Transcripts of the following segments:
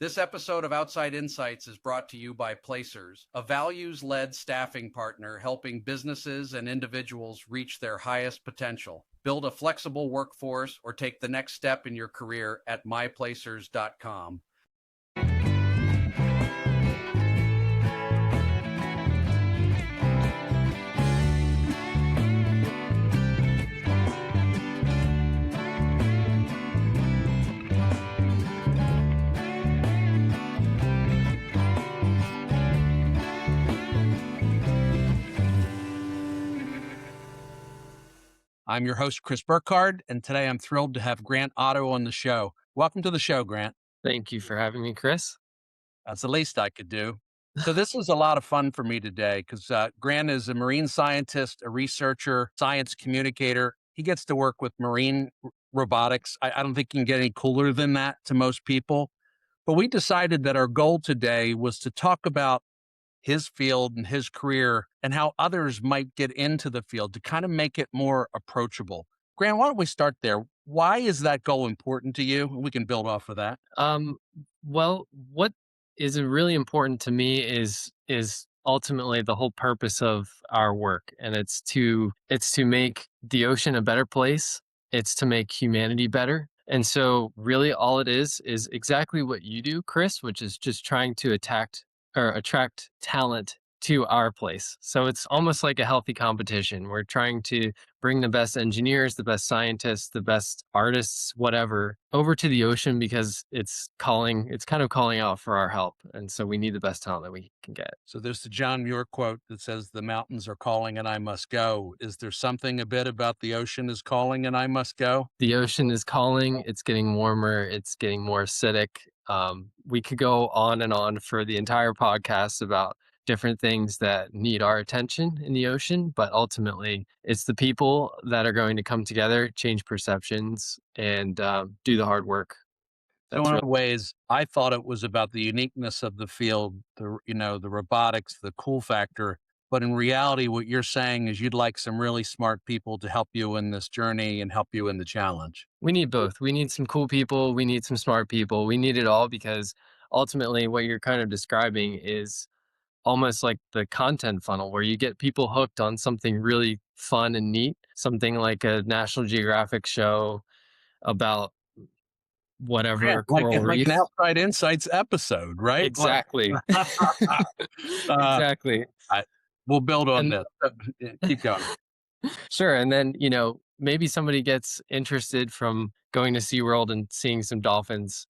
This episode of Outside Insights is brought to you by Placers, a values-led staffing partner helping businesses and individuals reach their highest potential. Build a flexible workforce or take the next step in your career at myplacers.com. I'm your host, Chris Burkhardt, and today I'm thrilled to have Grant Otto on the show. Welcome to the show, Grant. Thank you for having me, Chris. That's the least I could do. So this is a lot of fun for me today because Grant is a marine scientist, a researcher, science communicator. He gets to work with marine robotics. I don't think you can get any cooler than that to most people. But we decided that our goal today was to talk about his field and his career and how others might get into the field to kind of make it more approachable. Grant, why don't we start there? Why is that goal important to you? We can build off of that. Um, well, what is really important to me is ultimately the whole purpose of our work, and it's to make the ocean a better place. It's to make humanity better. And so really all it is exactly what you do, Chris, which is just trying to attract talent to our place. So it's almost like a healthy competition. We're trying to bring the best engineers, the best scientists, the best artists, whatever, over to the ocean because it's kind of calling out for our help. And so we need the best talent that we can get. So there's the John Muir quote that says, "The mountains are calling and I must go." Is there something a bit about the ocean is calling and I must go? The ocean is calling, it's getting warmer, it's getting more acidic. We could go on and on for the entire podcast about different things that need our attention in the ocean, but ultimately, it's the people that are going to come together, change perceptions, and do the hard work. So That's in really other ways, I thought it was about the uniqueness of the field, the robotics, the cool factor. But in reality, what you're saying is you'd like some really smart people to help you in this journey and help you in the challenge. we need both. We need some cool people, we need some smart people, we need it all because ultimately, what you're kind of describing is almost like the content funnel where you get people hooked on something really fun and neat, something like a National Geographic show about Yeah, whatever like coral like an reef. Outside Insights episode, right? Exactly. uh, Exactly. I, we'll build on And this. Keep going. sure. And then, maybe somebody gets interested from going to SeaWorld and seeing some dolphins,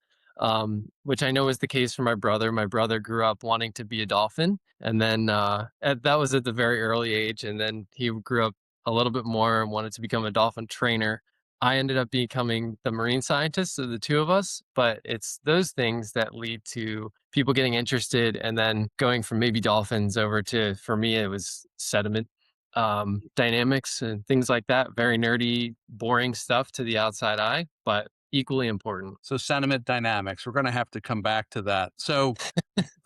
which I know is the case for my brother. My brother grew up wanting to be a dolphin. And then that was at the very early age. And then he grew up a little bit more and wanted to become a dolphin trainer. I ended up becoming the marine scientist of the two of us, but it's those things that lead to people getting interested and then going from maybe dolphins over to, for me, it was sediment dynamics and things like that. Very nerdy, boring stuff to the outside eye, but equally important. So sentiment dynamics, we're going to have to come back to that. So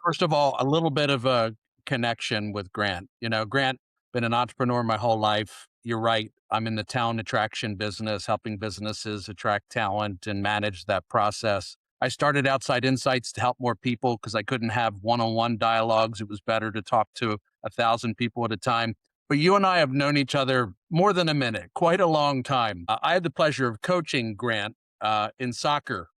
first of all, a little bit of a connection with Grant. Grant, been an entrepreneur my whole life. You're right. I'm in the talent attraction business, helping businesses attract talent and manage that process. I started Outside Insights to help more people because I couldn't have one-on-one dialogues. It was better to talk to 1,000 people at a time. But you and I have known each other more than a minute, quite a long time. I had the pleasure of coaching Grant in soccer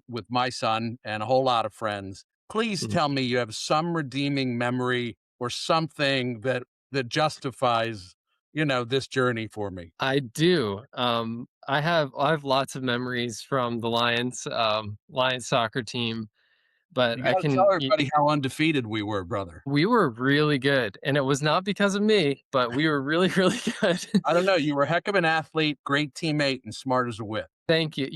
with my son and a whole lot of friends. Please Mhm. tell me you have some redeeming memory or something that justifies, this journey for me. I do. I have lots of memories from the Lions soccer team, but You got to tell y everybody how undefeated we were, brother. we were really good, and it was not because of me, but we were really, really good. I don't know. You were a heck of an athlete, great teammate, and smart as a whip. Thank you.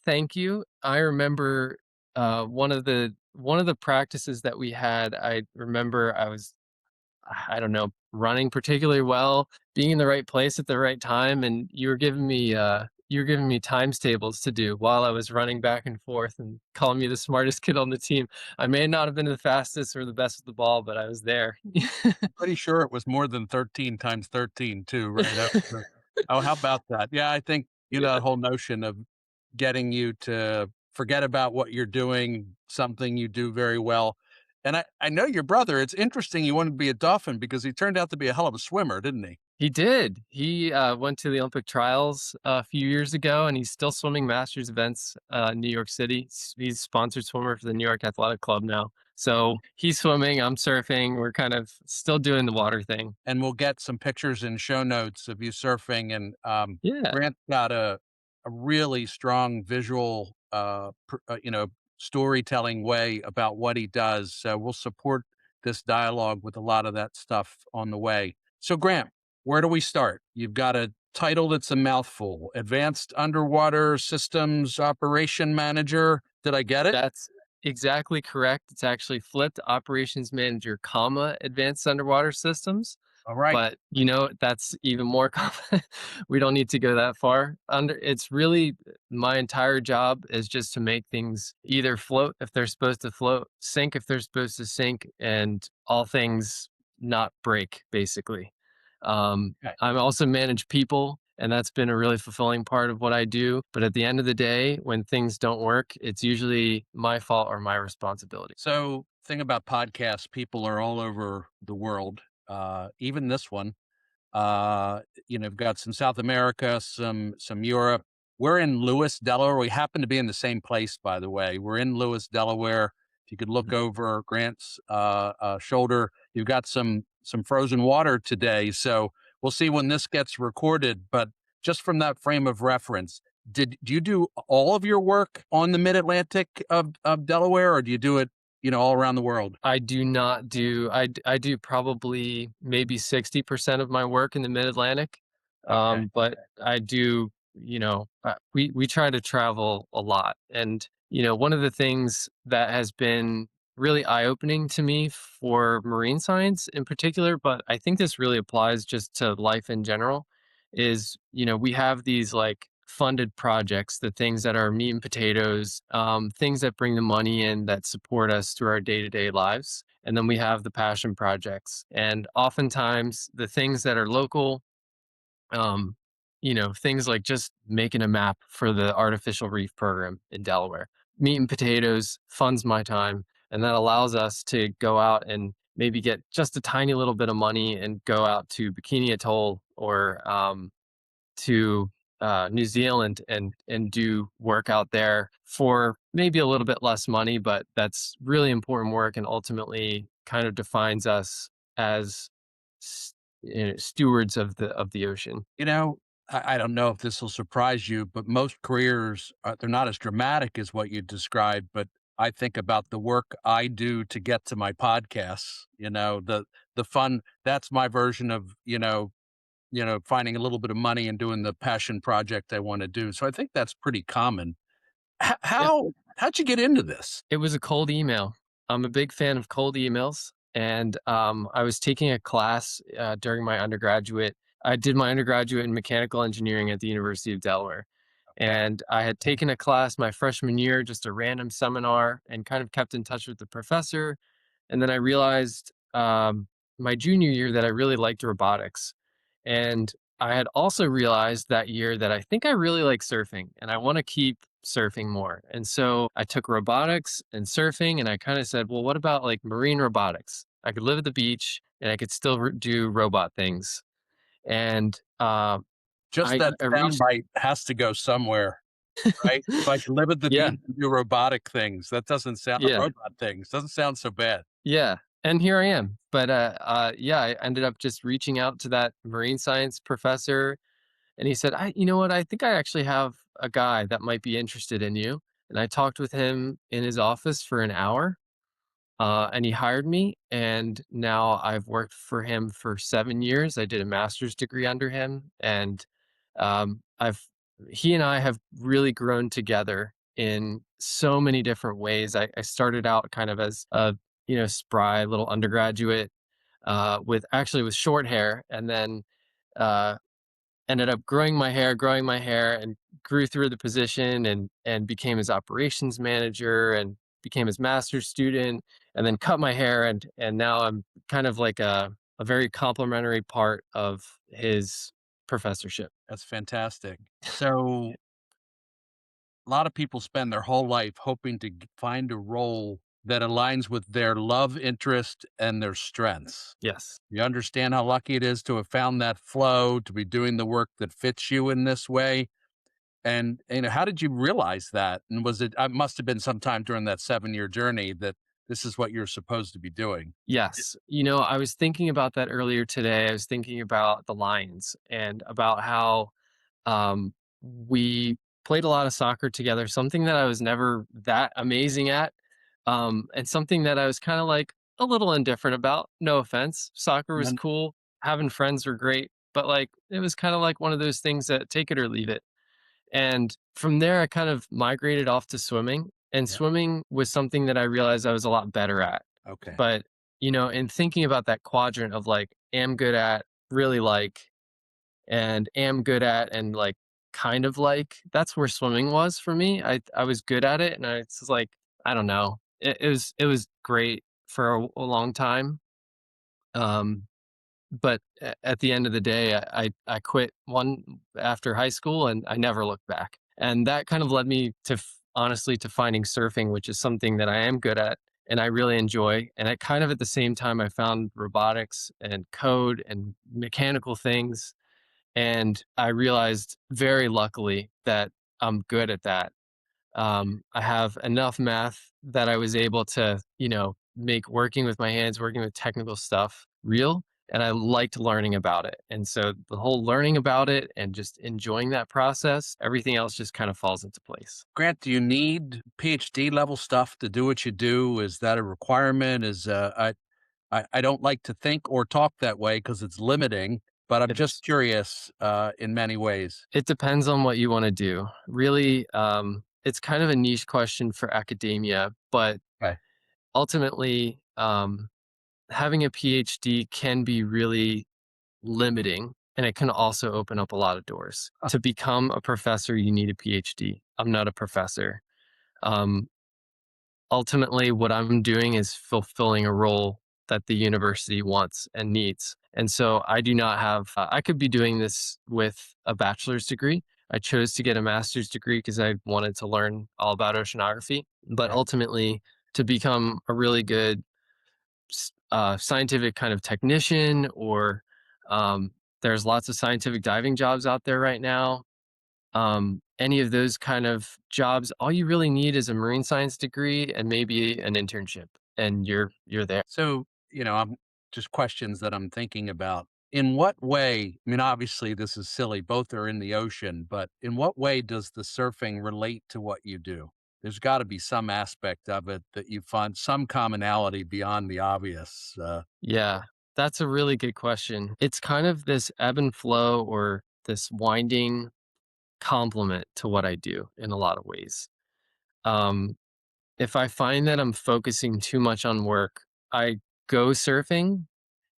Thank you. I remember one of the practices that we had. I remember I don't know, running particularly well, being in the right place at the right time, and you were giving me times tables to do while I was running back and forth and calling me the smartest kid on the team. I may not have been the fastest or the best with the ball, but I was there. Pretty sure it was more than 13 times 13 too, right? Oh, how about that? Yeah, I think, Yeah. the whole notion of getting you to forget about what you're doing, something you do very well. And I know your brother. It's interesting you wanted to be a dolphin because he turned out to be a hell of a swimmer, didn't he? He did. He, went to the Olympic trials a few years ago, and he's still swimming masters events, in New York City. He's sponsored swimmer for the New York Athletic Club now. So, he's swimming, I'm surfing, we're kind of still doing the water thing. And we'll get some pictures and show notes of you surfing. And Yeah, Grant's got a really strong visual, storytelling way about what he does. So we'll support this dialogue with a lot of that stuff on the way. So, Grant, where do we start? You've got a title that's a mouthful: Advanced Underwater Systems Operation Manager. Did I get it? that's exactly correct. It's actually flipped operations manager, comma, advanced underwater systems. All right. But, that's even more we don't need to go that far. It's really my entire job is just to make things either float if they're supposed to float, sink if they're supposed to sink, and all things not break, basically. Okay. I also manage people, and that's been a really fulfilling part of what I do. But at the end of the day, when things don't work, it's usually my fault or my responsibility. So, thing about podcasts, people are all over the world, even this one. We've got some South America, some Europe. We're in Lewis, Delaware. We happen to be in the same place, by the way. We're in Lewis, Delaware. If you could look over Grant's shoulder, you've got some frozen water today. So we'll see when this gets recorded. But just from that frame of reference, do you do all of your work on the Mid Atlantic of Delaware, or do you do it all around the world? I do not do I do probably maybe 60% of my work in the Mid-Atlantic, Okay. but I do, we try to travel a lot, and, one of the things that has been really eye-opening to me for marine science in particular, but I think this really applies just to life in general, is, we have these, like, funded projects, the things that are meat and potatoes, things that bring the money in that support us through our day to day lives. And then we have the passion projects. And oftentimes, the things that are local, um, things like just making a map for the artificial reef program in Delaware, meat and potatoes funds my time. And that allows us to go out and maybe get just a tiny little bit of money and go out to Bikini Atoll or to New Zealand and do work out there for maybe a little bit less money, but that's really important work and ultimately kind of defines us as stewards of the ocean. You know, I don't know if this will surprise you, but most careers, they're not as dramatic as what you described. But I think about the work I do to get to my podcasts. The fun. That's my version of finding a little bit of money and doing the passion project I want to do. So I think that's pretty common. Yeah. How'd you get into this? It was a cold email. I'm a big fan of cold emails, and I was taking a class during my undergraduate. I did my undergraduate in mechanical engineering at the University of Delaware, Okay. and I had taken a class my freshman year, just a random seminar, and kind of kept in touch with the professor. And then I realized my junior year that I really liked robotics, and I had also realized that year that I think I really like surfing, and I want to keep surfing more. And so I took robotics and surfing, and I kind of said, well, what about like marine robotics? I could live at the beach and I could still do robot things. And Just that I reached, soundbite has to go somewhere, right? If I could live at the yeah, beach and do robotic things, that doesn't sound yeah, robot things, doesn't sound so bad. yeah. And here I am. But yeah, I ended up just reaching out to that marine science professor. And he said, you know what? I think I actually have a guy that might be interested in you. And I talked with him in his office for an hour. And he hired me, and now I've worked for him for 7 years. I did a master's degree under him, and I've he and I have really grown together in so many different ways. I started out kind of as a spry little undergraduate with short hair, and then uh, ended up growing my hair, and grew through the position and became his operations manager and became his master's student and then cut my hair and now I'm kind of like a very complimentary part of his professorship. That's fantastic. So a lot of people spend their whole life hoping to find a role that aligns with their love interest and their strengths. Yes. You understand how lucky it is to have found that flow, to be doing the work that fits you in this way. And how did you realize that? And was it? It must have been sometime during that 7 year journey that this is what you're supposed to be doing. Yes. You know, I was thinking about that earlier today. I was thinking about the Lions and about how we played a lot of soccer together, something that I was never that amazing at, and something that I was kind of like a little indifferent about. No offense. Soccer was None- cool. Having friends were great, but like it was kind of like one of those things that take it or leave it. And from there, I kind of migrated off to swimming, and Yeah. swimming was something that I realized I was a lot better at. Okay. But, you know, in thinking about that quadrant of like, am good at, really like, and am good at, and like, kind of like, that's where swimming was for me. I was good at it, and I was like, I don't know, it was great for a long time. Um, but at the end of the day, I quit one after high school, and I never looked back. And that kind of led me to honestly to finding surfing, which is something that I am good at and I really enjoy. And I kind of at the same time I found robotics and code and mechanical things, and I realized very luckily that I'm good at that. I have enough math that I was able to, you know, make working with my hands, working with technical stuff real. And I liked learning about it. And so the whole learning about it and just enjoying that process, everything else just kind of falls into place. Grant, do you need PhD level stuff to do what you do? Is that a requirement? I don't like to think or talk that way because it's limiting, but I'm It just is. curious in many ways. It depends on what you want to do. Really, it's kind of a niche question for academia, but Okay. ultimately, having a PhD can be really limiting, and it can also open up a lot of doors. Huh. To become a professor, you need a PhD. I'm not a professor. Um, Ultimately, what I'm doing is fulfilling a role that the university wants and needs. And so I do not have, I could be doing this with a bachelor's degree. I chose to get a master's degree because I wanted to learn all about oceanography. But Okay. ultimately, to become a really good scientific kind of technician, or um, there's lots of scientific diving jobs out there right now. Any of those kind of jobs, all you really need is a marine science degree and maybe an internship, and you're there. So, I'm just questions that I'm thinking about. In what way, I mean, obviously, this is silly. Both are in the ocean, but in what way does the surfing relate to what you do? There's got to be some aspect of it that you find some commonality beyond the obvious. Yeah, that's a really good question. It's kind of this ebb and flow, or this winding complement to what I do in a lot of ways. Um, if I find that I'm focusing too much on work, I go surfing,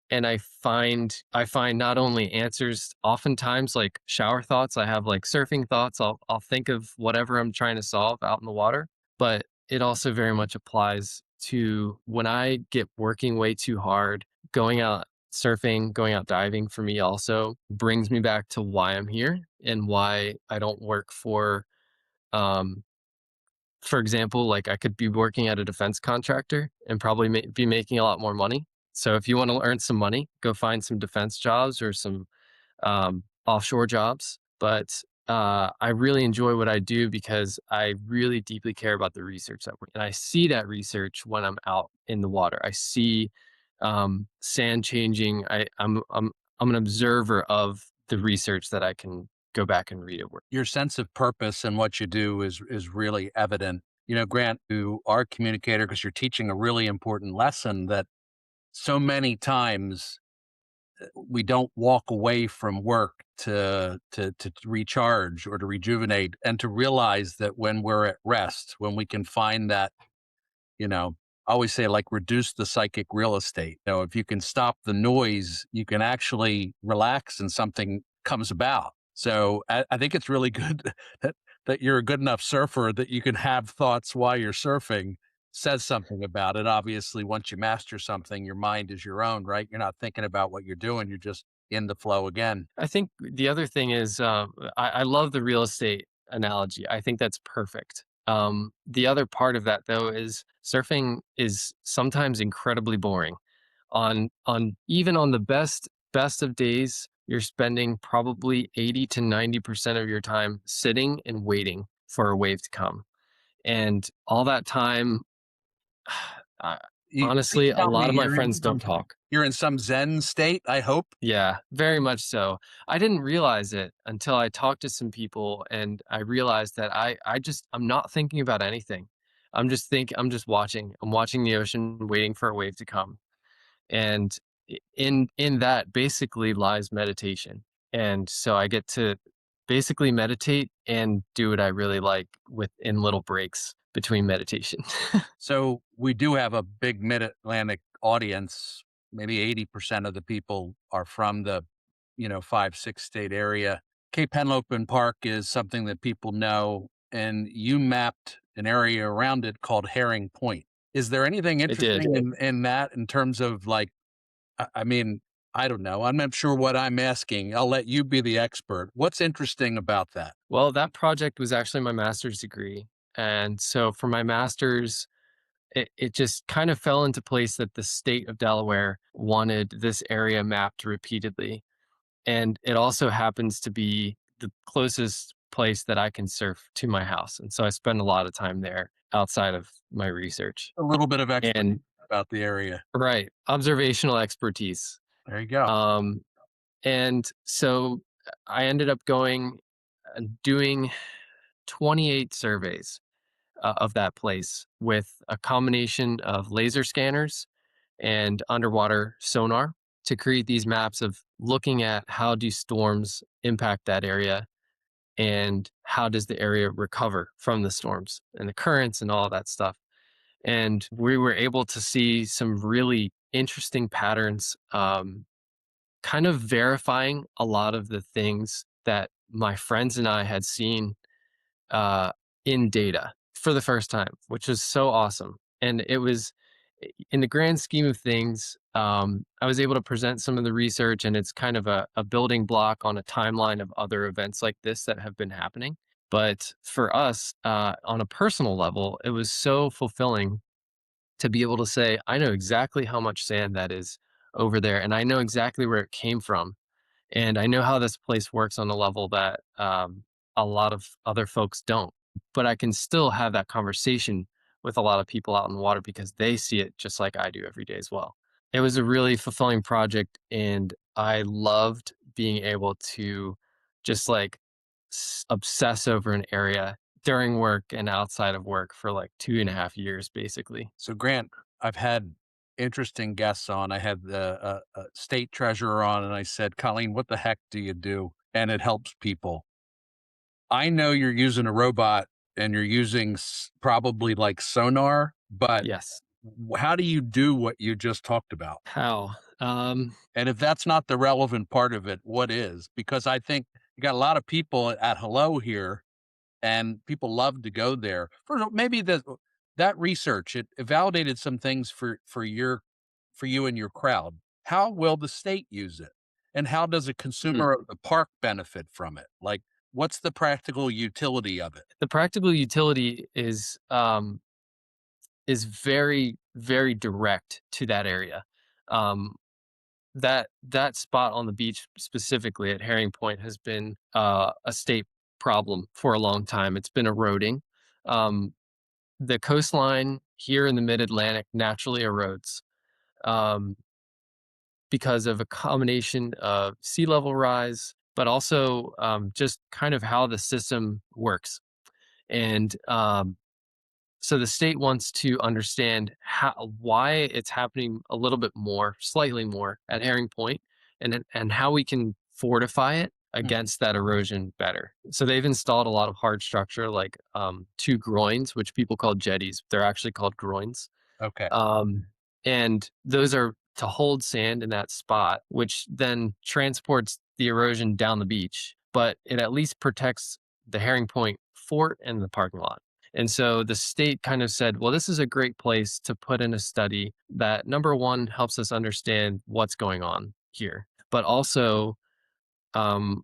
and I find not only answers, oftentimes like shower thoughts. I have like surfing thoughts. I'll think of whatever I'm trying to solve out in the water, but it also very much applies to when I get working way too hard. Going out surfing, going out diving for me also brings me back to why I'm here and why I don't work um for example, like I could be working at a defense contractor and probably be making a lot more money. So if you want to earn some money, go find some defense jobs or some offshore jobs. But I really enjoy what I do because I really deeply care about the research that we're, and I see that research when I'm out in the water. I see sand changing. I'm an observer of the research that I can go back and read at work. Your sense of purpose and what you do is really evident. Grant, you are a communicator because you're teaching a really important lesson that so many times we don't walk away from work to recharge or to rejuvenate and to realize that when we're at rest, when we can find that, you know, I always say like reduce the psychic real estate. If you can stop the noise, you can actually relax and something comes about. So I think it's really good that you're a good enough surfer that you can have thoughts while you're surfing. Says something about it. Obviously, once you master something, your mind is your own, right? You're not thinking about what you're doing. You're just in the flow again. I think the other thing is I love the real estate analogy. I think that's perfect. The other part of that though is surfing is sometimes incredibly boring. On even on the best of days, you're spending probably 80 to 90% of your time sitting and waiting for a wave to come. And all that time, uh, Please honestly, a tell me lot of my friends don't talk. you're in some Zen state, I hope? Yeah, very much so. I didn't realize it until I talked to some people and I realized that I'm not thinking about anything. I'm just watching. I'm watching the ocean waiting for a wave to come. And in that basically lies meditation. And so I get to basically meditate and do what I really like with in little breaks between meditation. So we do have a big mid-Atlantic audience. Maybe 80% of the people are from the, 5, 6 state area. Cape Henlopen Park is something that people know, and you mapped an area around it called Herring Point. Is there anything I did. interesting in that in terms of like, I mean, I don't know. I'm not sure what I'm asking. I'll let you be the expert. What's interesting about that? Well, that project was actually my master's degree. And so for my master's, it just kind of fell into place that the state of Delaware wanted this area mapped repeatedly. And it also happens to be the closest place that I can surf to my house. And so I spend a lot of time there outside of my research. A little bit of expertise And about the area. right, observational expertise. There you go. Um, and so I ended up going and doing 28 surveys of that place with a combination of laser scanners and underwater sonar to create these maps of looking at how do storms impact that area and how does the area recover from the storms and the currents and all that stuff. And we were able to see some really interesting patterns, kind of verifying a lot of the things that my friends and I had seen uh, in data for the first time, which was so awesome. And it was, in the grand scheme of things, I was able to present some of the research, and it's kind of a building block on a timeline of other events like this that have been happening. But for us, on a personal level, it was so fulfilling to be able to say, I know exactly how much sand that is over there, and I know exactly where it came from, and I know how this place works on a level that a lot of other folks don't. But I can still have that conversation with a lot of people out in the water because they see it just like I do every day as well. It was a really fulfilling project, and I loved being able to just like obsess over an area during work and outside of work for like 2.5 years, basically. So, Grant, I've had interesting guests on. I had the state treasurer on, and I said, Colleen, what the heck do you do? And it helps people. I know you're using a robot and you're using probably like sonar, but Yes. how do you do what you just talked about? How? And if that's not the relevant part of it, what is? Because I think you got a lot of people at Hello here and people love to go there. For maybe that research it validated some things for you and your crowd. How will the state use it, and how does a hmm. consumer of the park benefit from it? Like, what's the practical utility of it? The practical utility is very, very direct to that area. Um, that spot on the beach specifically at Herring Point has been a state problem for a long time. It's been eroding. Um, the coastline here in the Mid Atlantic naturally erodes um, because of a combination of sea level rise, but also just kind of how the system works. And so the state wants to understand why it's happening a little bit more, slightly more at Herring Point, and how we can fortify it Hmm, against that erosion better. So they've installed a lot of hard structure, like two groins, which people call jetties. They're actually called groins, okay. um, and those are to hold sand in that spot, which then transports the erosion down the beach, but it at least protects the Herring Point fort and the parking lot. And so the state kind of said, well, this is a great place to put in a study that, number one, helps us understand what's going on here, but also um,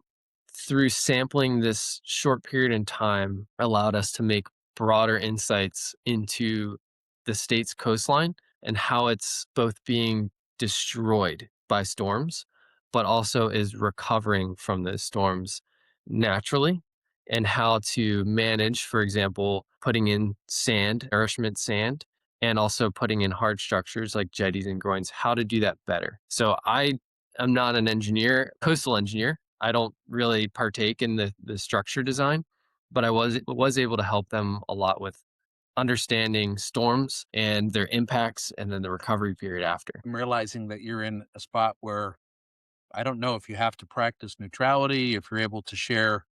through sampling this short period in time allowed us to make broader insights into the state's coastline and how it's both being destroyed by storms, but also is recovering from those storms naturally, and how to manage, for example, putting in sand, nourishment sand, and also putting in hard structures like jetties and groins, how to do that better. So I'm not an engineer, coastal engineer. I don't really partake in the structure design, but I was able to help them a lot with understanding storms and their impacts and then the recovery period after. I'm realizing that you're in a spot where I don't know if you have to practice neutrality, if you're able to share,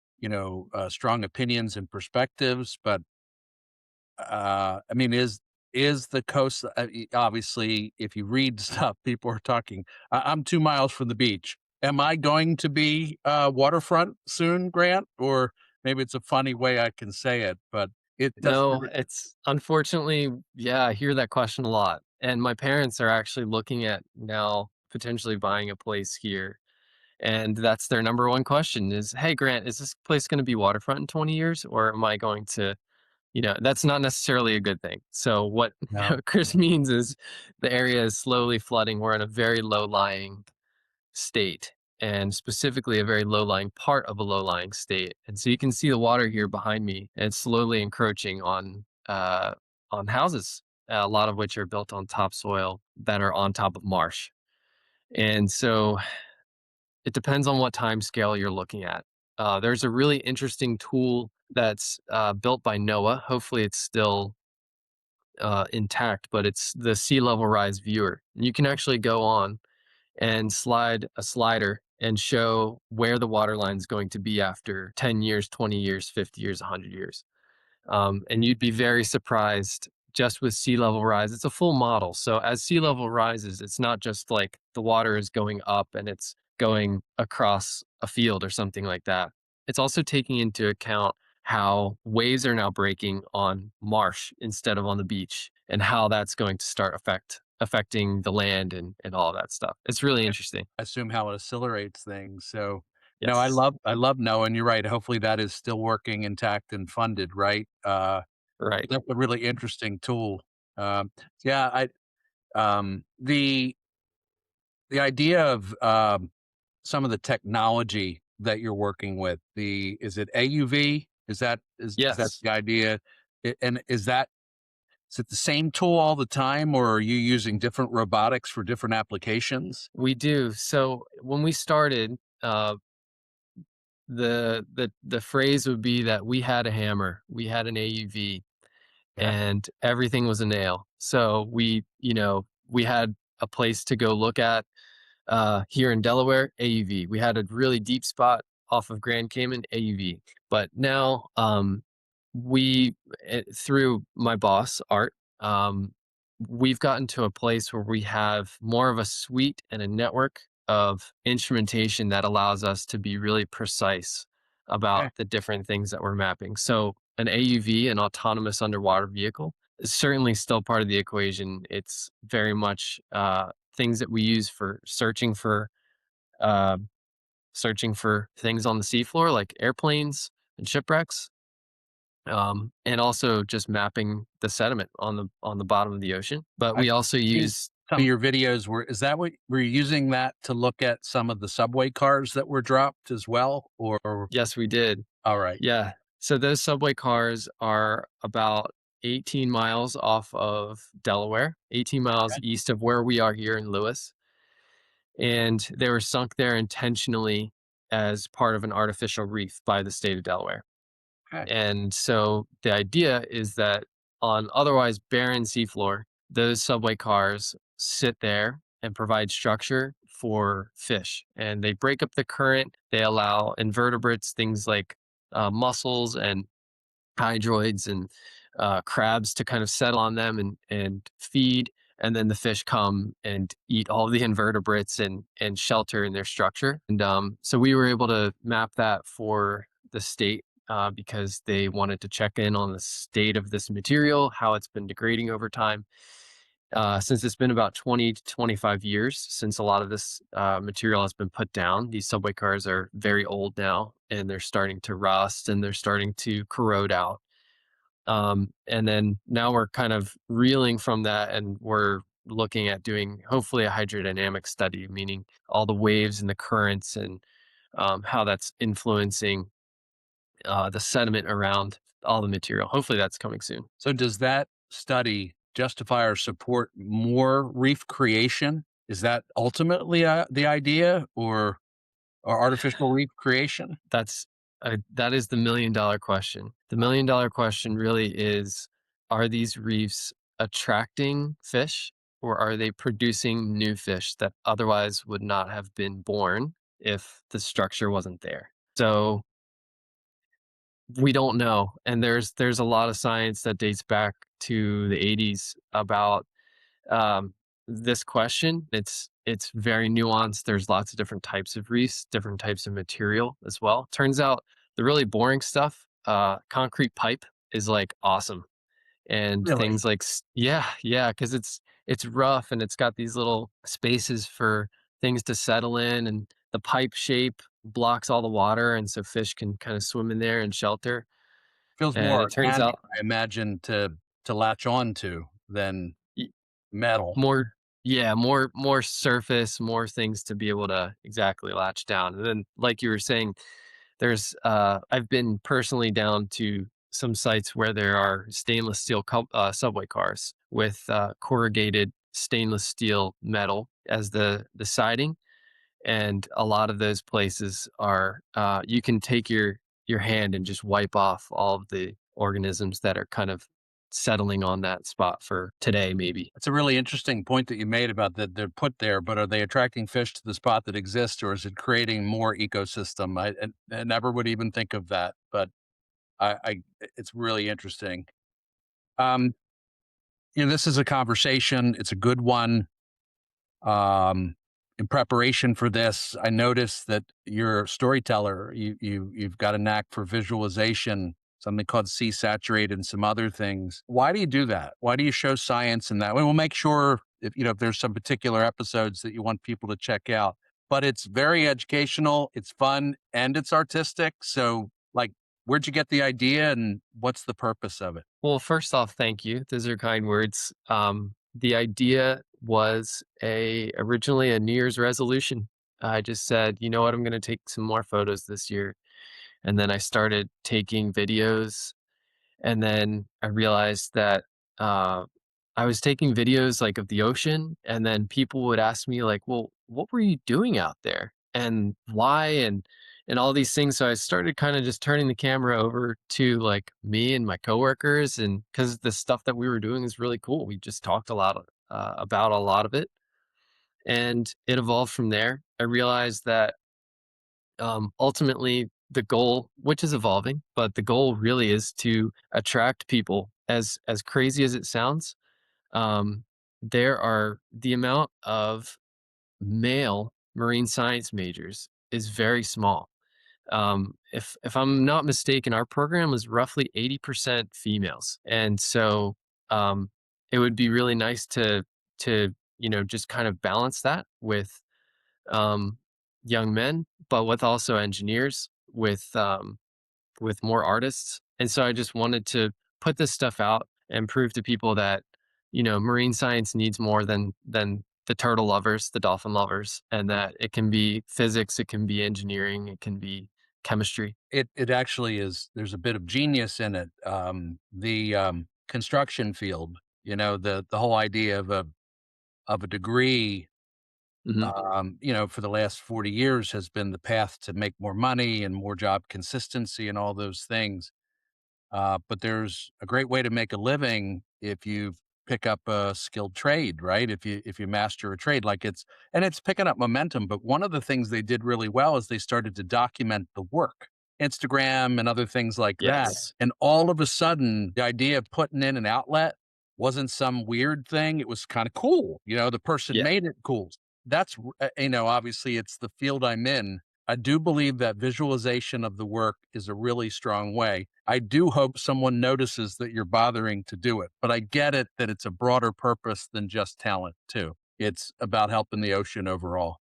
strong opinions and perspectives, but I mean, is the coast obviously? If you read stuff, people are talking. I'm 2 miles from the beach. Am I going to be waterfront soon, Grant? Or maybe it's a funny way I can say it, but it doesn't. No, it's unfortunately, yeah, I hear that question a lot. And my parents are actually looking at now potentially buying a place here. And that's their number one question is, hey, Grant, is this place going to be waterfront in 20 years? Or am I going to, that's not necessarily a good thing. So what No. Chris means is the area is slowly flooding. We're in a very low lying state, and specifically a very low-lying part of a low-lying state. And so you can see the water here behind me, and it's slowly encroaching on houses, a lot of which are built on topsoil that are on top of marsh. And so it depends on what time scale you're looking at. There's a really interesting tool that's built by NOAA. Hopefully, it's still intact, but it's the sea level rise viewer. And you can actually go on and slide a slider and show where the water line is going to be after 10 years, 20 years, 50 years, 100 years. And you'd be very surprised just with sea level rise. It's a full model. So as sea level rises, it's not just like the water is going up and it's going across a field or something like that. It's also taking into account how waves are now breaking on marsh instead of on the beach and how that's going to start affecting the land and all of that stuff. It's really interesting. Assume how it accelerates things. So, no, I Yes. love I love Noah, and you're right. Hopefully, that is still working intact and funded, right? Right. That's a really interesting tool. Yeah, I the idea of some of the technology that you're working with. The Is it AUV? Is that Yes. the idea? And is it the same tool all the time, or are you using different robotics for different applications? We do. So when we started, the phrase would be that we had a hammer, we had an AUV, Okay. and everything was a nail. So we had a place to go look at here in Delaware, AUV. We had a really deep spot off of Grand Cayman, AUV. But now, through my boss, Art, we've gotten to a place where we have more of a suite and a network of instrumentation that allows us to be really precise about Okay. the different things that we're mapping. So, an AUV, an autonomous underwater vehicle, is certainly still part of the equation. It's very much things that we use for uh, searching for things on the seafloor, like airplanes and shipwrecks, and also just mapping the sediment on the bottom of the ocean. But I've we also seen use some of your videos. Is that what were you using that to look at some of the subway cars that were dropped as well? Or yes, we did. all right. Yeah. So those subway cars are about 18 miles off of Delaware, 18 miles Okay. east of where we are here in Lewis. And they were sunk there intentionally as part of an artificial reef by the state of Delaware. Okay. And so the idea is that on otherwise barren seafloor, those subway cars sit there and provide structure for fish. And they break up the current. They allow invertebrates, things like mussels and hydroids and crabs to kind of settle on them and feed. And then the fish come and eat all the invertebrates and shelter in their structure. And so we were able to map that for the state because they wanted to check in on the state of this material, how it's been degrading over time. since it's been about 20 to 25 years since a lot of this material has been put down. These subway cars are very old now, and they're starting to rust and they're starting to corrode out. And then now we're kind of reeling from that, and we're looking at doing hopefully a hydrodynamic study, meaning all the waves and the currents and how that's influencing the sediment around all the material. Hopefully, that's coming soon. So does that study justify or support more reef creation? Is that ultimately the idea, or artificial reef creation? That's that is the $1,000,000 question. The $1,000,000 question really is, are these reefs attracting fish, or are they producing new fish that otherwise would not have been born if the structure wasn't there? So, we don't know, and there's a lot of science that dates back to the '80s about um, this question. It's very nuanced. There's lots of different types of reefs, different types of material as well. Turns out the really boring stuff, concrete pipe, is like awesome, and Really? things like yeah, yeah, because it's rough and it's got these little spaces for things to settle in, and the pipe shape blocks all the water, and so fish can kind of swim in there and shelter. Feels And more it turns organic, out I imagine, to latch on to than metal. more yeah, more surface, more things to be able to exactly latch down. And then, like you were saying, there's I've been personally down to some sites where there are stainless steel subway cars with corrugated stainless steel metal as the siding, and a lot of those places are you can take your hand and just wipe off all of the organisms that are kind of settling on that spot for today, maybe. It's a really interesting point that you made about that they're put there, but are they attracting fish to the spot that exists, or is it creating more ecosystem? I never would even think of that, but it's really interesting. Um, this is a conversation. It's a good one. In preparation for this, I noticed that you're a storyteller. You've got a knack for visualization, something called sea saturated, and some other things. Why do you do that? Why do you show science in that way? We'll make sure if there's some particular episodes that you want people to check out. But it's very educational, it's fun, and it's artistic. So, like, where'd you get the idea, and what's the purpose of it? Well, first off, thank you. Those are kind words. The idea was a originally a New Year's resolution. I just said, you know what, I'm going to take some more photos this year, and then I started taking videos. And then I realized that, I was taking videos, like, of the ocean, and then people would ask me, like, "Well, what were you doing out there? And why?" And all these things, so I started kinda just turning the camera over to, like, me and my coworkers, and because the stuff that we were doing is really cool. We just talked a lot, about a lot of it, and it evolved from there. I realized that ultimately the goal, which is evolving, but the goal really is to attract people. As crazy as it sounds, there are the amount of male marine science majors is very small. If I'm not mistaken, our program was roughly 80% females, and so um, it would be really nice to just kind of balance that with um, young men, but with also engineers, with more artists. And so I just wanted to put this stuff out and prove to people that marine science needs more than the turtle lovers, the dolphin lovers, and that it can be physics, it can be engineering, it can be chemistry. It actually is. There's a bit of genius in it. The construction field, the whole idea of a degree, Hmm. for the last 40 years has been the path to make more money and more job consistency and all those things. But there's a great way to make a living if you pick up a skilled trade, right? If you master a trade, it's picking up momentum. But one of the things they did really well is they started to document the work, Instagram and other things like that. Yes. And all of a sudden, the idea of putting in an outlet wasn't some weird thing. It was kind of cool. The person Yeah. made it cool. That's obviously it's the field I'm in. I do believe that visualization of the work is a really strong way. I do hope someone notices that you're bothering to do it, but I get it that it's a broader purpose than just talent too. It's about helping the ocean overall.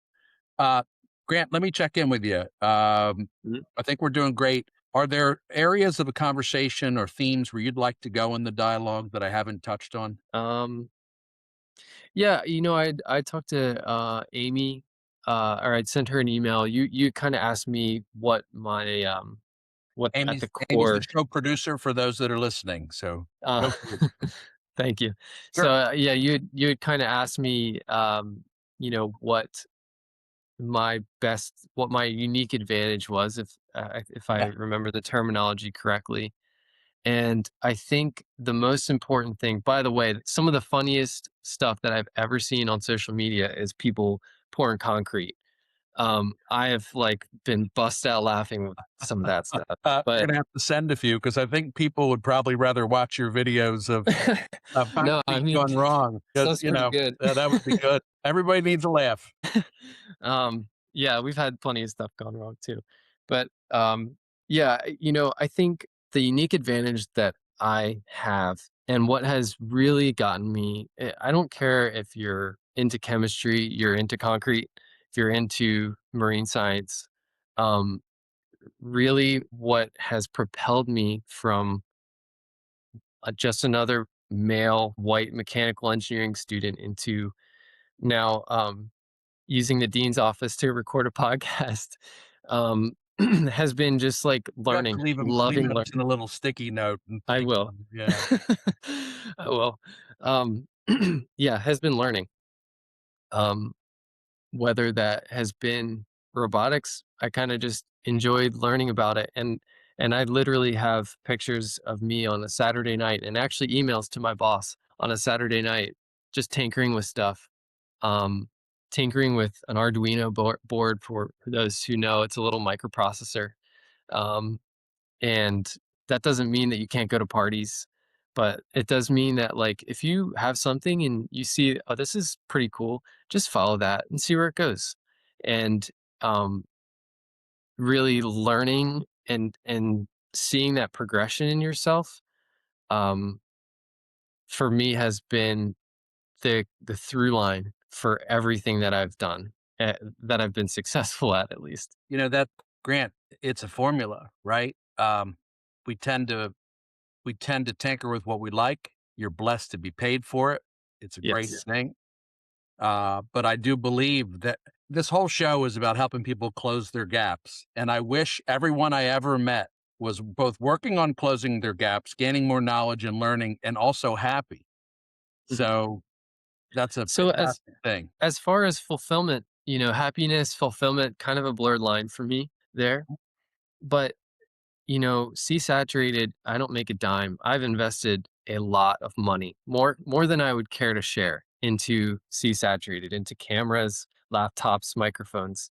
Uh, Grant, let me check in with you. Mhm. I think we're doing great. Are there areas of a conversation or themes where you'd like to go in the dialogue that I haven't touched on? Um, yeah, I talked to Amy, or I'd sent her an email. You kind of asked me what at the Amy's the core. show producer for those that are listening. So Uh, go for it. thank you. So Sure. yeah, you had kind of asked me, what what my unique advantage was, if I Yeah. remember the terminology correctly. And I think the most important thing, by the way, some of the funniest stuff that I've ever seen on social media is people pouring concrete. I have like been bust out laughing with some of that stuff. You're But gonna have to send a few because I think people would probably rather watch your videos of no, I concrete mean, gone wrong because sounds pretty good. that would be good. Everybody needs a laugh. Yeah, we've had plenty of stuff gone wrong too. But yeah, I think the unique advantage that I have and what has really gotten me, I don't care if you're into chemistry, you're into concrete, if you're into marine science, um, really what has propelled me from just another male white mechanical engineering student into now using the dean's office to record a podcast, um, has been just like You have to learning, leave loving us learning. in a little sticky note and I thank will. them. Yeah. I will. Um, yeah, has been learning. Um, whether that has been robotics, I kind of just enjoyed learning about it. And I literally have pictures of me on a Saturday night and actually emails to my boss on a Saturday night, just tinkering with stuff. Um, tinkering with an Arduino board for those who know, it's a little microprocessor. Um, and that doesn't mean that you can't go to parties, but it does mean that, like, if you have something and you see, oh, this is pretty cool, just follow that and see where it goes. And um, really learning and seeing that progression in yourself, um, for me has been the through line for everything that I've done, that I've been successful at least. That Grant, it's a formula, right? We tend to tinker with what we like. You're blessed to be paid for it. It's a great Yes. thing. But I do believe that this whole show is about helping people close their gaps. And I wish everyone I ever met was both working on closing their gaps, gaining more knowledge and learning, and also happy. Mhm. So that's a So fantastic thing. as far as fulfillment, happiness, fulfillment, kind of a blurred line for me there. But sea saturated, I don't make a dime. I've invested a lot of money, more than I would care to share, into sea saturated, into cameras, laptops, microphones.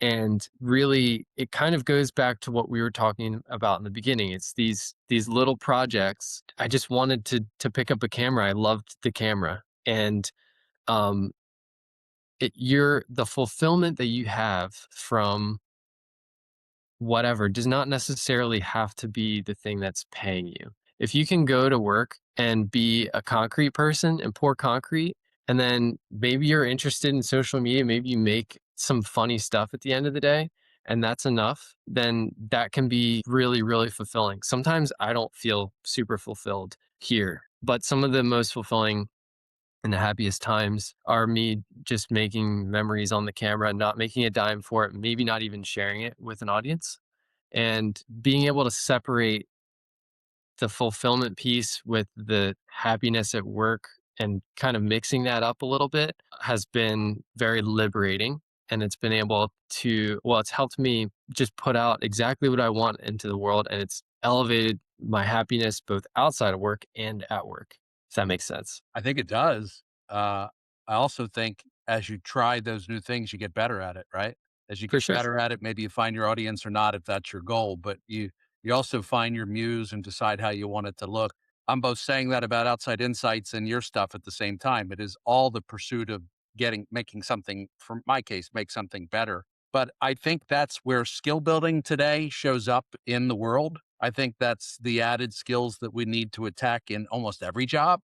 And really, it kind of goes back to what we were talking about in the beginning. It's these little projects. I just wanted to pick up a camera. I loved the camera. And um the fulfillment that you have from whatever does not necessarily have to be the thing that's paying you. If you can go to work and be a concrete person and pour concrete, and then maybe you're interested in social media, maybe you make some funny stuff at the end of the day, and that's enough, then that can be really, really fulfilling. Sometimes I don't feel super fulfilled here, but some of the most fulfilling and the happiest times are me just making memories on the camera, not making a dime for it, maybe not even sharing it with an audience, and being able to separate the fulfillment piece with the happiness at work and kind of mixing that up a little bit has been very liberating. And it's been able to, well, it's helped me just put out exactly what I want into the world. And it's elevated my happiness both outside of work and at work, if that makes sense. I think it does. I also think as you try those new things, you get better at it, right? As you For get sure. better at it, maybe you find your audience or not, if that's your goal, but you also find your muse and decide how you want it to look. I'm both saying that about Outside Insights and your stuff at the same time. It is all the pursuit of making something, for my case, make something better. but I think that's where skill building today shows up in the world. I think that's the added skills that we need to attack in almost every job.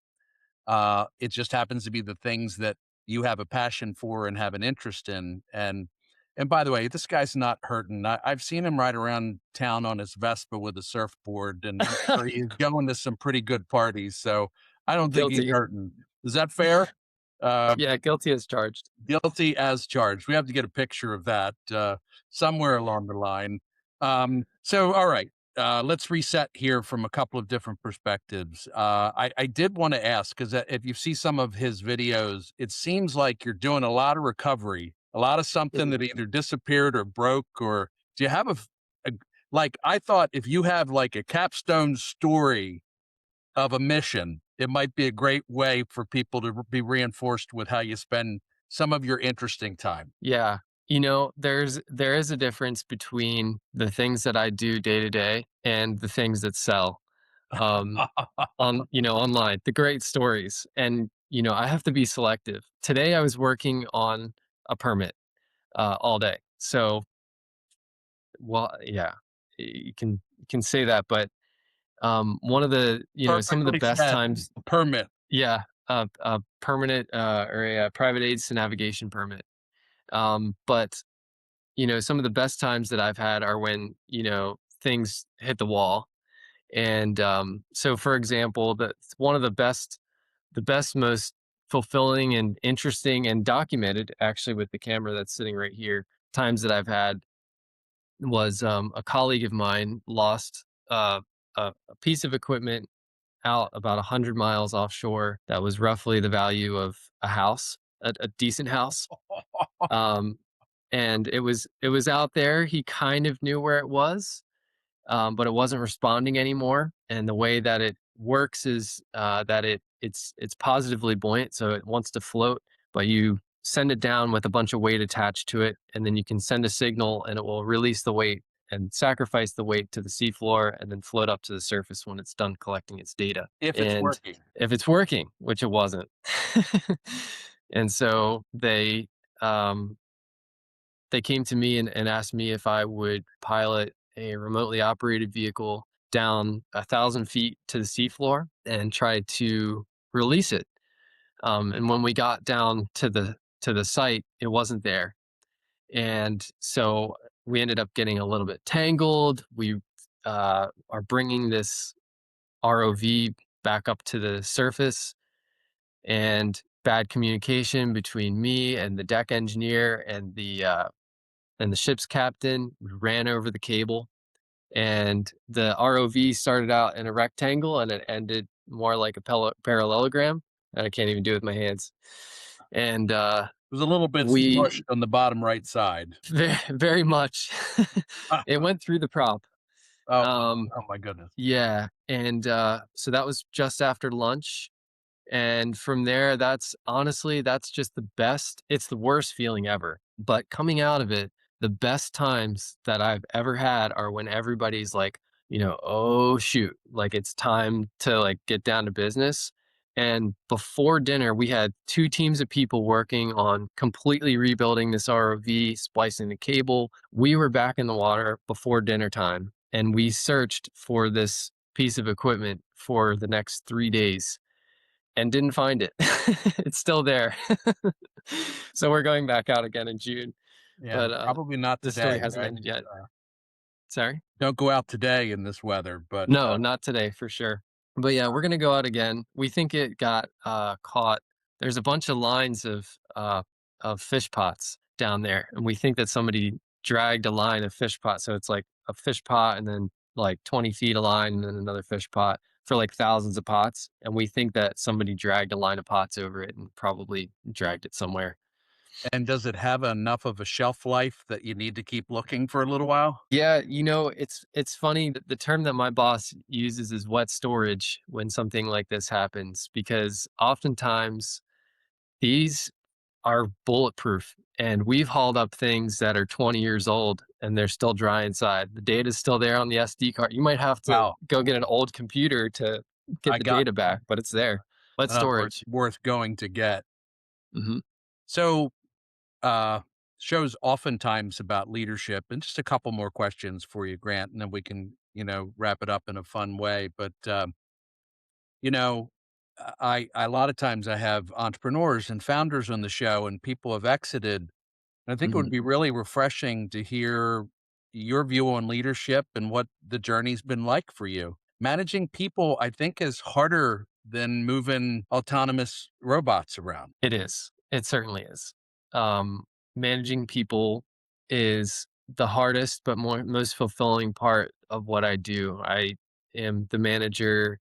It just happens to be the things that you have a passion for and have an interest in. And by the way, this guy's not hurting. I've seen him ride around town on his Vespa with a surfboard, and I'm sure he's going to some pretty good parties. So I don't think he's Guilty. hurting. Is that fair? Uh, Yeah, guilty as charged. Guilty as charged. We have to get a picture of that somewhere along the line. So, all right, let's reset here from a couple of different perspectives. I did want to ask because if you see some of his videos, it seems like you're doing a lot of recovery, a lot of something Mhm. that either disappeared or broke. Or do you have a like? I thought if you have like a capstone story of a mission, it might be a great way for people to be reinforced with how you spend some of your interesting time. Yeah. There is a difference between the things that I do day to day and the things that sell online, the great stories. And I have to be selective. Today I was working on a permit all day. So, well, yeah, you can say that, but one of the, some of the Perfectly best said. times, Permit. yeah, a permanent or a private aids to navigation permit. But some of the best times that I've had are when, things hit the wall. And so, for example, one of the best, most fulfilling and interesting and documented, actually, with the camera that's sitting right here, times that I've had was a colleague of mine lost a piece of equipment out about 100 miles offshore that was roughly the value of a house, a decent house. Um, and it was out there. He kind of knew where it was, but it wasn't responding anymore. And the way that it works is that it's positively buoyant, so it wants to float, but you send it down with a bunch of weight attached to it, and then you can send a signal, and it will release the weight and sacrifice the weight to the seafloor, and then float up to the surface when it's done collecting its data. If it's And working. if it's working, which it wasn't, and so um, they came to me and asked me if I would pilot a remotely operated vehicle down 1,000 feet to the seafloor and try to release it. And when we got down to the site, it wasn't there, and so we ended up getting a little bit tangled. We are bringing this ROV back up to the surface, and bad communication between me and the deck engineer and the ship's captain. We ran over the cable, and the ROV started out in a rectangle and it ended more like a parallelogram. And I can't even do it with my hands. And It was a little bit we smushed on the bottom right side. very much it went through the prop. Oh, Um, oh my goodness. yeah, and so that was just after lunch. And from there, that's just the best. It's the worst feeling ever. But coming out of it, the best times that I've ever had are when everybody's like, oh shoot, like it's time to like get down to business. And before dinner, we had two teams of people working on completely rebuilding this ROV, splicing the cable. We were back in the water before dinner time, and we searched for this piece of equipment for the next 3 days and didn't find it. It's still there. So we're going back out again in June, Yeah, but probably not the story today, hasn't right? ended yet. Uh, Sorry? don't go out today in this weather, but No, not today for sure. But yeah, we're gonna go out again. We think it got caught. There's a bunch of lines of fish pots down there, and we think that somebody dragged a line of fish pots. So it's like a fish pot and then like 20 feet of line and then another fish pot for like thousands of pots. And we think that somebody dragged a line of pots over it and probably dragged it somewhere. and does it have enough of a shelf life that you need to keep looking for a little while? Yeah, it's funny that the term that my boss uses is wet storage when something like this happens, because oftentimes these are bulletproof, and we've hauled up things that are 20 years old and they're still dry inside. The data's still there on the SD card. You might have to Wow, go get an old computer to get I the got data back, but it's there. Wet worth storage. worth going to get. Mhm. So, uh, show's oftentimes about leadership. And just a couple more questions for you, Grant, and then we can, wrap it up in a fun way. But you know, I a lot of times I have entrepreneurs and founders on the show, and people have exited. And I think it would Mhm. be really refreshing to hear your view on leadership and what the journey's been like for you. Managing people, I think, is harder than moving autonomous robots around. It is. It certainly is. Managing people is the hardest but most fulfilling part of what I do. I am the manager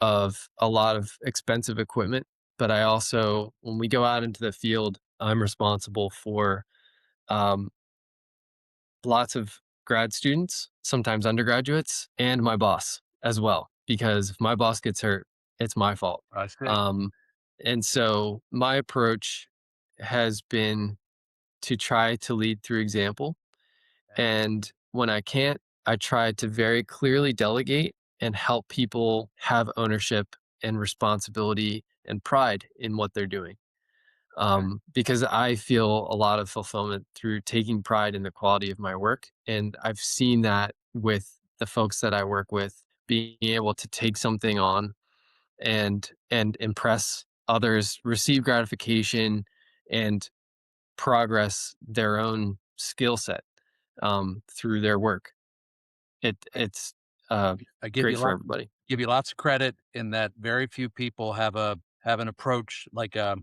of a lot of expensive equipment, but I also, when we go out into the field, I'm responsible for um, lots of grad students, sometimes undergraduates, and my boss as well. Because if my boss gets hurt, it's my fault. I see. Um, and so my approach has been to try to lead through example. And when I can't, I try to very clearly delegate and help people have ownership and responsibility and pride in what they're doing. Because I feel a lot of fulfillment through taking pride in the quality of my work. And I've seen that with the folks that I work with, being able to take something on and impress others, receive gratification, and progress their own skill set through their work. It's I give great you for lots everybody. give you lots of credit in that very few people have an approach like a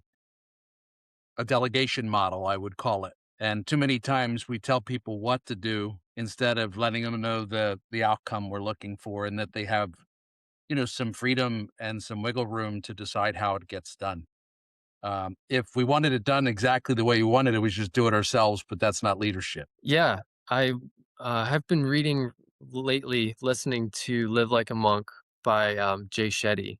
delegation model, I would call it. And too many times we tell people what to do instead of letting them know the outcome we're looking for, and that they have, some freedom and some wiggle room to decide how it gets done. If we wanted it done exactly the way you wanted it, we just do it ourselves, but that's not leadership. Yeah, I have been reading lately, listening to "Live Like a Monk" by Jay Shetty,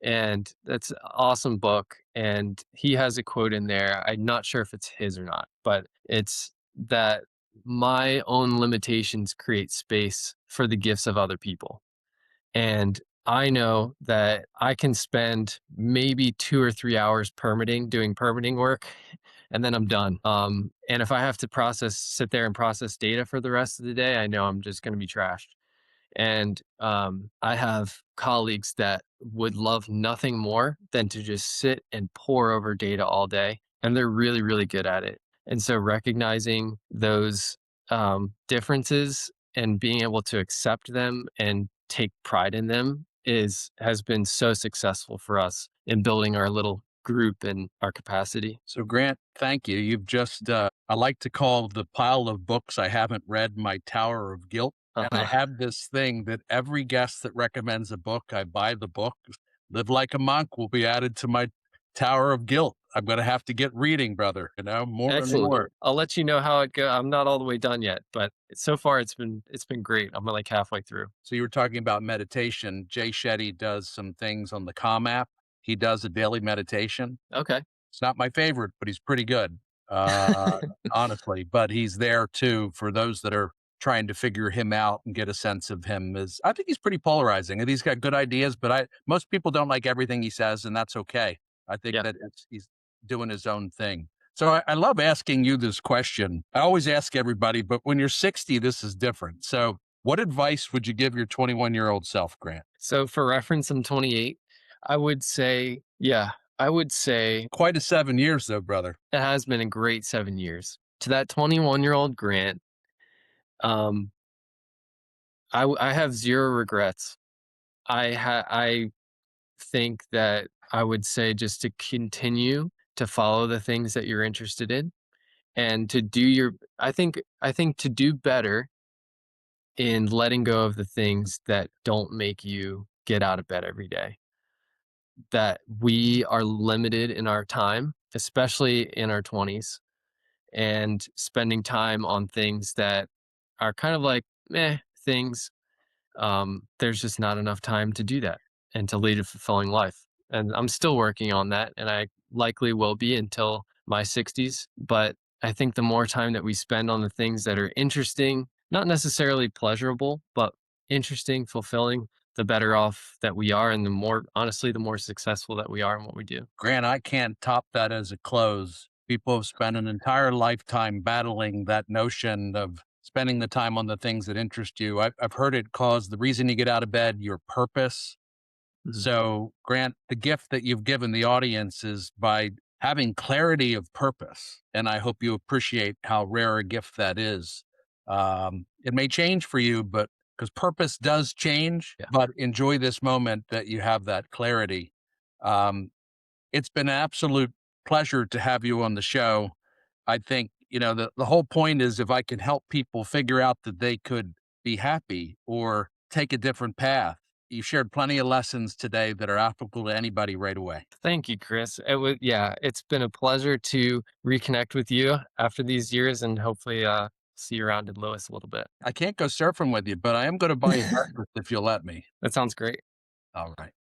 and that's an awesome book. And he has a quote in there. I'm not sure if it's his or not, but it's that my own limitations create space for the gifts of other people. And I know that I can spend maybe 2 or 3 hours doing permitting work, and then I'm done. And if I have to sit there and process data for the rest of the day, I know I'm just gonna be trashed. And I have colleagues that would love nothing more than to just sit and pore over data all day, and they're really, really good at it. And so recognizing those differences and being able to accept them and take pride in them is has been so successful for us in building our little group and our capacity. So, Grant, thank you. You've just, I like to call the pile of books I haven't read my tower of guilt. And I Uh-huh. have this thing that every guest that recommends a book, I buy the book. Live Like a Monk will be added to my tower of guilt. I'm going to have to get reading, brother, more and Excellent. more. I'll let you know how it go. I'm not all the way done yet, but so far it's been great. I'm like halfway through. So, you were talking about meditation. Jay Shetty does some things on the Calm app. He does a daily meditation. Okay. It's not my favorite, but he's pretty good, uh, honestly. But he's there too for those that are trying to figure him out and get a sense of him. Is I think he's pretty polarizing, and he's got good ideas. But I most people don't like everything he says, and that's okay. I think Yeah. that he's doing his own thing. So I love asking you this question. I always ask everybody, but when you're 60, this is different. So, what advice would you give your 21-year-old self, Grant? So for reference, I'm 28. I would say, yeah, I would say Quite a 7 years, though, brother. it has been a great 7 years. To that 21-year-old Grant, um, I have zero regrets. I think that I would say just to continue to follow the things that you're interested in and to do your I think to do better in letting go of the things that don't make you get out of bed every day. That we are limited in our time, especially in our 20s, and spending time on things that are kind of like meh things. There's just not enough time to do that and to lead a fulfilling life. And I'm still working on that, and I likely will be until my 60s. But I think the more time that we spend on the things that are interesting, not necessarily pleasurable, but interesting, fulfilling, the better off that we are. And the more, honestly, the more successful that we are in what we do. Grant, I can't top that as a close. People have spent an entire lifetime battling that notion of spending the time on the things that interest you. I've heard it cause the reason you get out of bed your purpose. Mhm. So, Grant, the gift that you've given the audience is by having clarity of purpose. And I hope you appreciate how rare a gift that is. It may change for you, but because purpose does change, Yeah. but enjoy this moment that you have that clarity. Um, it's been an absolute pleasure to have you on the show. I think, the whole point is if I can help people figure out that they could be happy or take a different path. You shared plenty of lessons today that are applicable to anybody right away. Thank you, Chris. Yeah, it's been a pleasure to reconnect with you after these years and hopefully see you around in Lewis a little bit. I can't go surfing with you, but I am going to buy you breakfast if you'll let me. That sounds great. All right.